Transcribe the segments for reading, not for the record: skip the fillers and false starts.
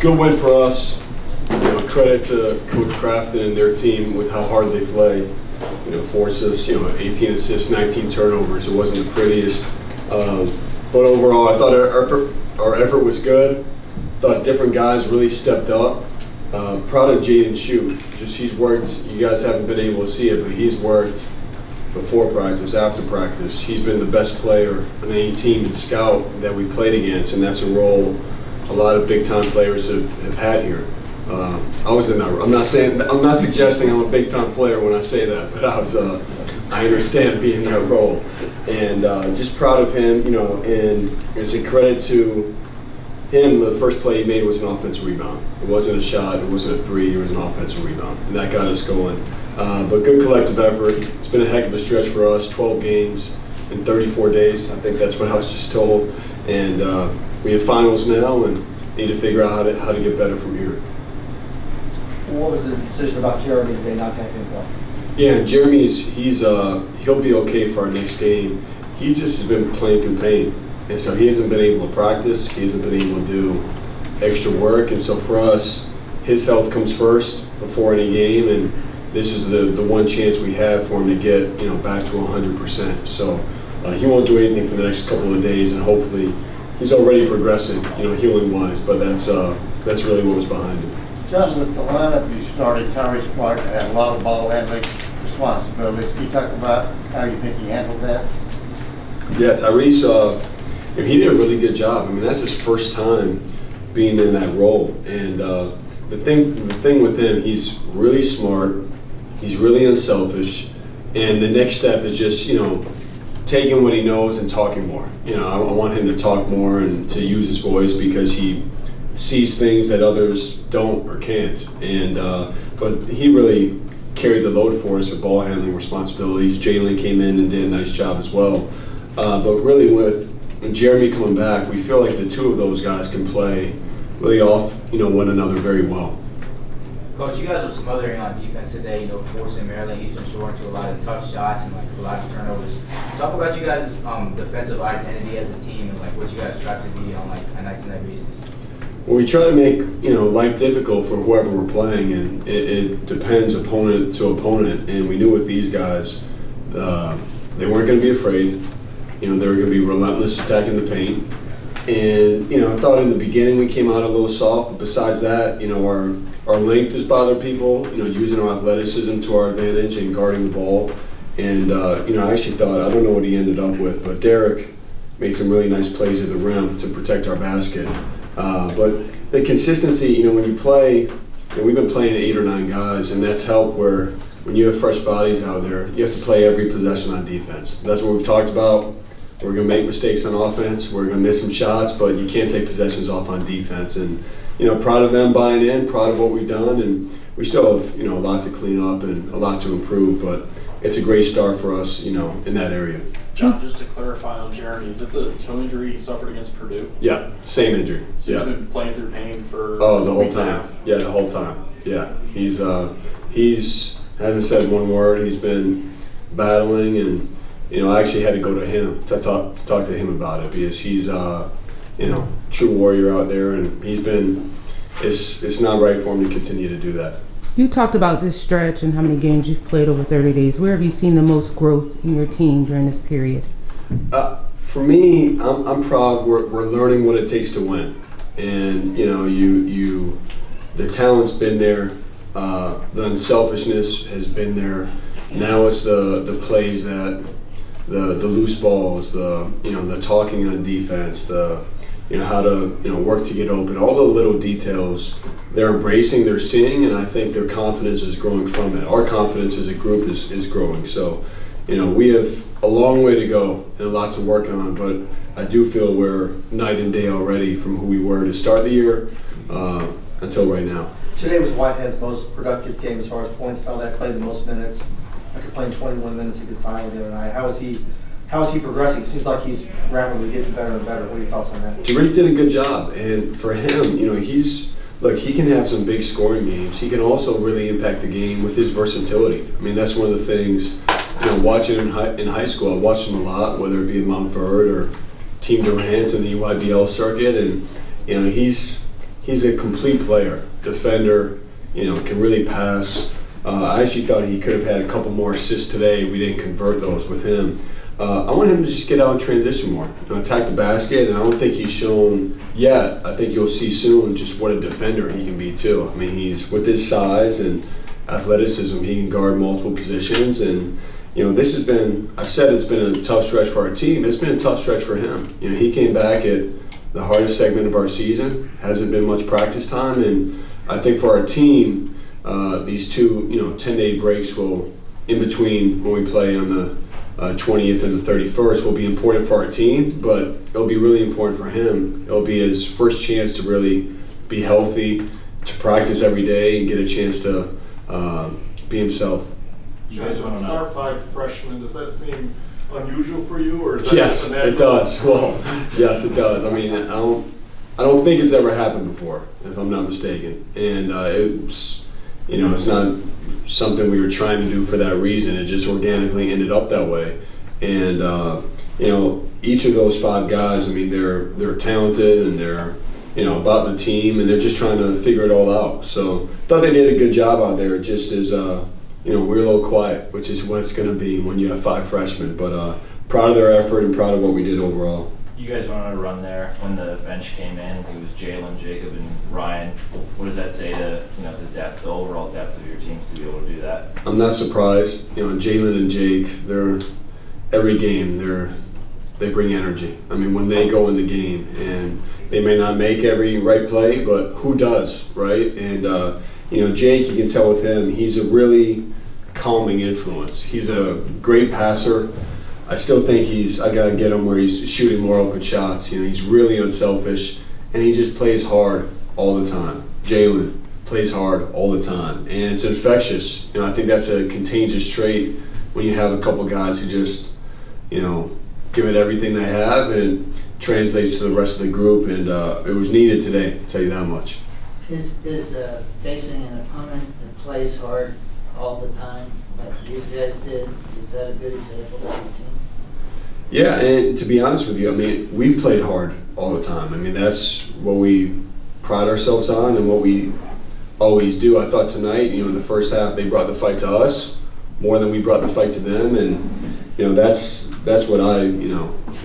good win for us. Credit to Coach Crafton and their team with how hard they play. Forced us, 18 assists, 19 turnovers. It wasn't the prettiest, but overall, I thought our effort was good. Thought different guys really stepped up. Proud of Jaden Shoot. He's worked. You guys haven't been able to see it, but he's worked before practice, after practice. He's been the best player on any team in Scout that we played against, and that's a role a lot of big-time players have had here. I was in that. I'm not suggesting I'm a big-time player when I say that, but I understand being in that role, and just proud of him. And it's a credit to him. The first play he made was an offensive rebound. It wasn't a shot. It wasn't a three. It was an offensive rebound, and that got us going. But good collective effort. It's been a heck of a stretch for us. 12 games in 34 days. I think that's what I was just told. And we have finals now, and need to figure out how to get better from here. What was the decision about Jeremy today not to have him play? Yeah, he'll be okay for our next game. He just has been playing through pain, and so he hasn't been able to practice. He hasn't been able to do extra work, and so for us, his health comes first before any game, and this is the one chance we have for him to get back to 100%. So he won't do anything for the next couple of days, and hopefully he's already progressing, healing wise. But that's really what was behind it. Jon, with the lineup you started, Tyrese Clark had a lot of ball handling responsibilities. Can you talk about how you think he handled that? Yeah, Tyrese, he did a really good job. I mean, that's his first time being in that role, and the thing with him, he's really smart, he's really unselfish, and the next step is just taking what he knows and talking more. I want him to talk more and to use his voice because he sees things that others don't or can't. And but he really carried the load for us with ball handling responsibilities. Jalen came in and did a nice job as well. But really with Jeremy coming back, we feel like the two of those guys can play really off one another very well. Coach, you guys were smothering on defense today, forcing Maryland Eastern Shore into a lot of tough shots and a lot of turnovers. Talk about you guys' defensive identity as a team and what you guys try to be on a night-to-night basis. Well, we try to make life difficult for whoever we're playing, and it depends opponent to opponent. And we knew with these guys, they weren't going to be afraid. They were going to be relentless attacking the paint. And I thought in the beginning we came out a little soft, but besides that, our length has bothered people. Using our athleticism to our advantage and guarding the ball. And I actually thought, I don't know what he ended up with, but Derek made some really nice plays at the rim to protect our basket. But the consistency, when you play, we've been playing 8 or 9 guys, and that's helped where when you have fresh bodies out there, you have to play every possession on defense. That's what we've talked about. We're going to make mistakes on offense. We're going to miss some shots, but you can't take possessions off on defense. And, proud of them buying in, proud of what we've done, and we still have, a lot to clean up and a lot to improve, but it's a great start for us, in that area. Jon, just to clarify on Jeremy, is that the toe injury he suffered against Purdue? Yeah, same injury. So he's been playing through pain for the whole time. Yeah, the whole time. Yeah, he's hasn't said one word. He's been battling, and I actually had to go to him to talk to him about it because he's true warrior out there, and he's been. It's not right for him to continue to do that. You talked about this stretch and how many games you've played over 30 days. Where have you seen the most growth in your team during this period? For me, I'm proud. We're learning what it takes to win, and the talent's been there, the unselfishness has been there. Now it's the plays that the loose balls, the talking on defense, how to work to get open, all the little details they're embracing, they're seeing, and I think their confidence is growing from it. Our confidence as a group is growing. So, we have a long way to go and a lot to work on, but I do feel we're night and day already from who we were to start the year until right now. Today was Whitehead's most productive game as far as points and all that, played the most minutes after playing 21 minutes against Iowa the other night. How is he progressing? It seems like he's rapidly getting better and better. What are your thoughts on that? Derek did a good job, and for him, he can have some big scoring games. He can also really impact the game with his versatility. I mean, that's one of the things, watching him in high school, I watched him a lot, whether it be in Mount Vernon or Team Durant in the UIBL circuit, and he he's a complete player, defender, can really pass. I actually thought he could have had a couple more assists today. We didn't convert those with him. I want him to just get out and transition more, attack the basket, and I don't think he's shown yet. I think you'll see soon just what a defender he can be too. I mean, he's with his size and athleticism, he can guard multiple positions, and this has been, I've said it's been a tough stretch for our team. It's been a tough stretch for him. He came back at the hardest segment of our season, hasn't been much practice time, and I think for our team, these two 10-day breaks will, in between when we play on the 20th and the 31st, will be important for our team, but it'll be really important for him. It'll be his first chance to really be healthy, to practice every day and get a chance to be himself. You guys want to start 5 freshmen, does that seem unusual for you, or is that Yes, it does. Well, yes, it does. I mean, I don't think it's ever happened before, if I'm not mistaken. And it's not something we were trying to do for that reason. It just organically ended up that way. And each of those 5 guys, I mean, they're talented and they're about the team, and they're just trying to figure it all out. So thought they did a good job out there. Just as we're a little quiet, which is what it's going to be when you have 5 freshmen. But proud of their effort and proud of what we did overall. You guys went on a run there when the bench came in. I think it was Jalen, Jacob, and Ryan. What does that say to the depth, the overall depth of your team to be able to do that? I'm not surprised. Jalen and Jake, they're every game they bring energy. I mean, when they go in the game, and they may not make every right play, but who does, right? And Jake, you can tell with him, he's a really calming influence. He's a great passer. I still think I got to get him where he's shooting more open shots. He's really unselfish, and he just plays hard all the time. Jalen plays hard all the time, and it's infectious. I think that's a contagious trait when you have a couple guys who just, give it everything they have and translates to the rest of the group, and it was needed today, I'll tell you that much. Is facing an opponent that plays hard all the time, like these guys did, is that a good example for the team? Yeah, and to be honest with you, I mean, we've played hard all the time. I mean, that's what we pride ourselves on and what we always do. I thought tonight, in the first half, they brought the fight to us more than we brought the fight to them, and that's what I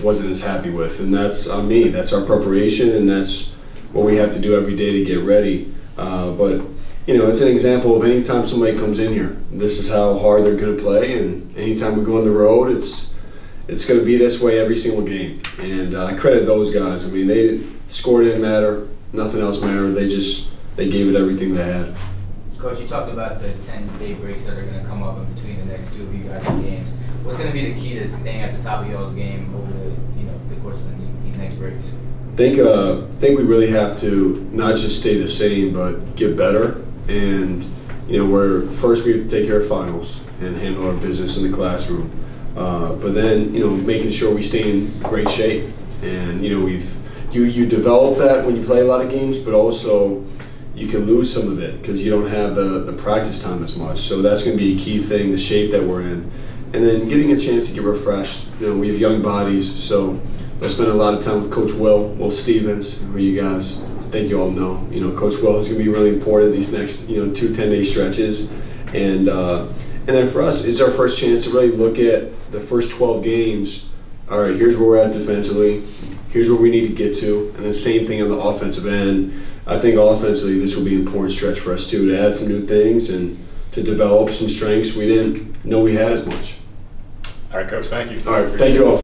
wasn't as happy with, and that's on me. That's our preparation, and that's what we have to do every day to get ready. But it's an example of anytime somebody comes in here, this is how hard they're going to play, and anytime we go on the road, it's going to be this way every single game. And I credit those guys. I mean, they scored didn't matter, nothing else mattered. They gave it everything they had. Coach, you talked about the 10-day breaks that are going to come up in between the next 2 of you guys' games. What's going to be the key to staying at the top of y'all's game over the course of these next breaks? I think we really have to not just stay the same, but get better. And first we have to take care of finals and handle our business in the classroom. But then making sure we stay in great shape. And you develop that when you play a lot of games, but also you can lose some of it because you don't have the practice time as much. So that's going to be a key thing, the shape that we're in. And then getting a chance to get refreshed. We have young bodies, so I spent a lot of time with Coach Will Stevens, who you guys, I think you all know. Coach Will is going to be really important these next 2 10-day stretches. And then for us, it's our first chance to really look at the first 12 games. All right, here's where we're at defensively. Here's where we need to get to. And the same thing on the offensive end. I think offensively, this will be an important stretch for us too, to add some new things and to develop some strengths we didn't know we had as much. All right, Coach, thank you. All right, thank you all.